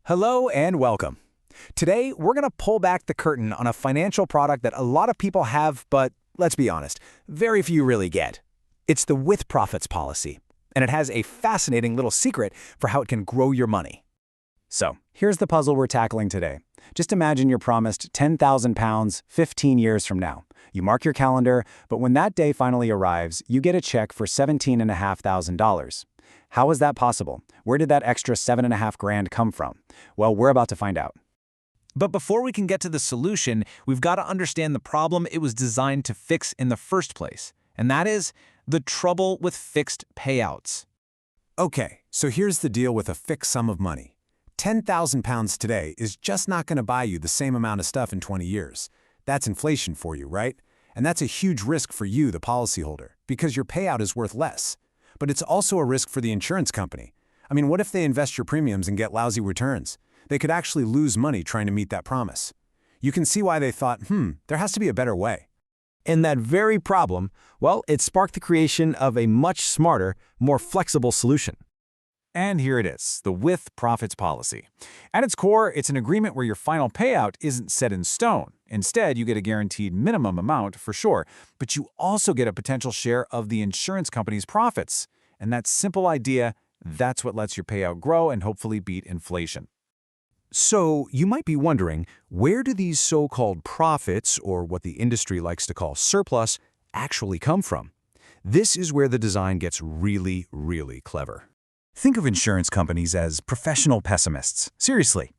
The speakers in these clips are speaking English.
Hello and welcome. Today, we're going to pull back the curtain on a financial product that a lot of people have, but let's be honest, very few really get. It's the with profits policy, and it has a fascinating little secret for how it can grow your money. So, here's the puzzle we're tackling today. Just imagine you're promised £10,000 15 years from now. You mark your calendar, but when that day finally arrives, you get a check for $17,500. How is that possible? Where did that extra $7,500 come from? Well, we're about to find out. But before we can get to the solution, we've got to understand the problem it was designed to fix in the first place, and that is the trouble with fixed payouts. Okay, so here's the deal with a fixed sum of money. £10,000 today is just not going to buy you the same amount of stuff in 20 years. That's inflation for you, right? And that's a huge risk for you, the policyholder, because your payout is worth less. But it's also a risk for the insurance company. I mean, what if they invest your premiums and get lousy returns? They could actually lose money trying to meet that promise. You can see why they thought, there has to be a better way. And that very problem, well, it sparked the creation of a much smarter, more flexible solution. And here it is, the with profits policy. At its core, it's an agreement where your final payout isn't set in stone. Instead, you get a guaranteed minimum amount for sure, but you also get a potential share of the insurance company's profits. And that simple idea, that's what lets your payout grow and hopefully beat inflation. So you might be wondering, where do these so-called profits, or what the industry likes to call surplus, actually come from? This is where the design gets really, really clever. Think of insurance companies as professional pessimists. Seriously.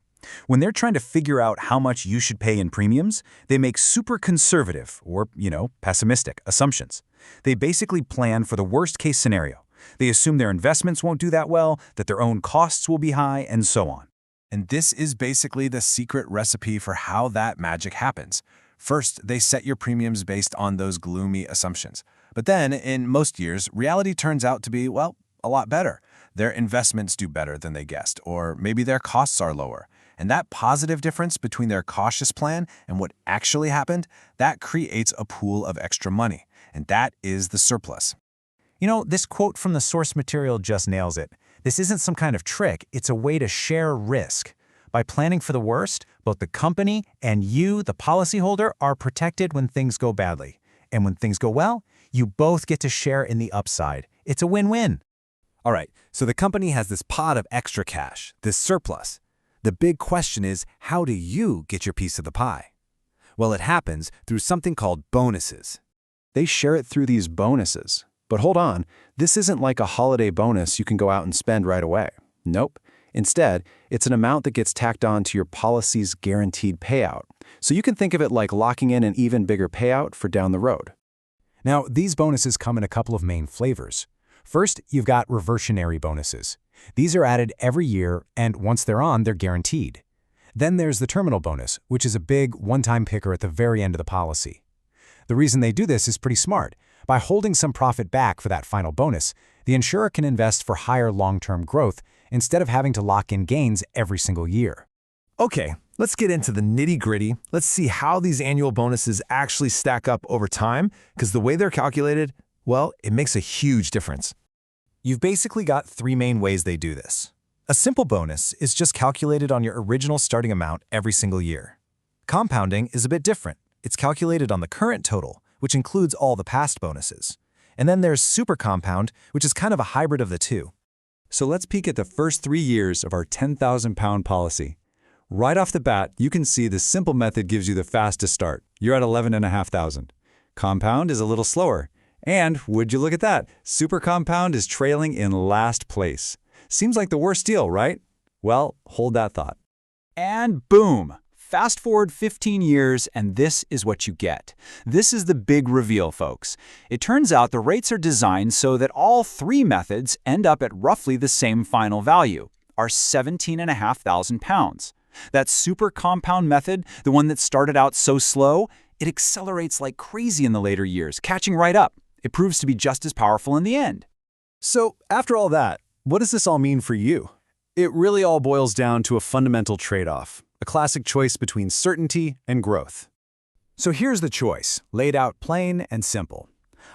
When they're trying to figure out how much you should pay in premiums, they make super conservative or, pessimistic assumptions. They basically plan for the worst-case scenario. They assume their investments won't do that well, that their own costs will be high, and so on. And this is basically the secret recipe for how that magic happens. First, they set your premiums based on those gloomy assumptions. But then, in most years, reality turns out to be, a lot better. Their investments do better than they guessed, or maybe their costs are lower. And that positive difference between their cautious plan and what actually happened, that creates a pool of extra money. And that is the surplus. This quote from the source material just nails it. This isn't some kind of trick, it's a way to share risk. By planning for the worst, both the company and you, the policyholder, are protected when things go badly. And when things go well, you both get to share in the upside. It's a win-win. All right, so the company has this pot of extra cash, this surplus. The big question is, how do you get your piece of the pie? Well, it happens through something called bonuses. They share it through these bonuses. But hold on, this isn't like a holiday bonus you can go out and spend right away. Nope. Instead, it's an amount that gets tacked on to your policy's guaranteed payout. So you can think of it like locking in an even bigger payout for down the road. Now, these bonuses come in a couple of main flavors. First, you've got reversionary bonuses. These are added every year, and once they're on, they're guaranteed. Then there's the terminal bonus, which is a big, one-time picker at the very end of the policy. The reason they do this is pretty smart. By holding some profit back for that final bonus, the insurer can invest for higher long-term growth instead of having to lock in gains every single year. Okay, let's get into the nitty-gritty. Let's see how these annual bonuses actually stack up over time, because the way they're calculated, it makes a huge difference. You've basically got three main ways they do this. A simple bonus is just calculated on your original starting amount every single year. Compounding is a bit different. It's calculated on the current total, which includes all the past bonuses. And then there's super compound, which is kind of a hybrid of the two. So let's peek at the first 3 years of our £10,000 policy. Right off the bat, you can see the simple method gives you the fastest start. You're at $11,500. Compound is a little slower. And would you look at that, super compound is trailing in last place. Seems like the worst deal, right? Well, hold that thought. And boom! Fast forward 15 years, and this is what you get. This is the big reveal, folks. It turns out the rates are designed so that all three methods end up at roughly the same final value, our £17,500. That super compound method, the one that started out so slow, it accelerates like crazy in the later years, catching right up. It proves to be just as powerful in the end. So, after all that, what does this all mean for you? It really all boils down to a fundamental trade-off, a classic choice between certainty and growth. So here's the choice, laid out plain and simple.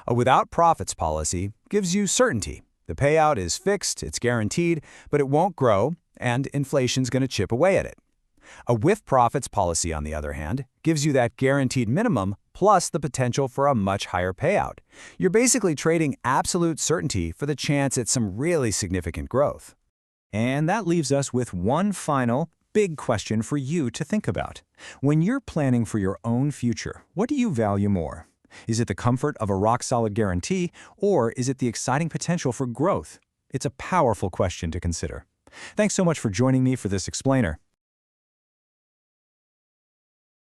A without profits policy gives you certainty. The payout is fixed, it's guaranteed, but it won't grow, and inflation's going to chip away at it. A with-profits policy, on the other hand, gives you that guaranteed minimum plus the potential for a much higher payout. You're basically trading absolute certainty for the chance at some really significant growth. And that leaves us with one final, big question for you to think about. When you're planning for your own future, what do you value more? Is it the comfort of a rock-solid guarantee, or is it the exciting potential for growth? It's a powerful question to consider. Thanks so much for joining me for this explainer.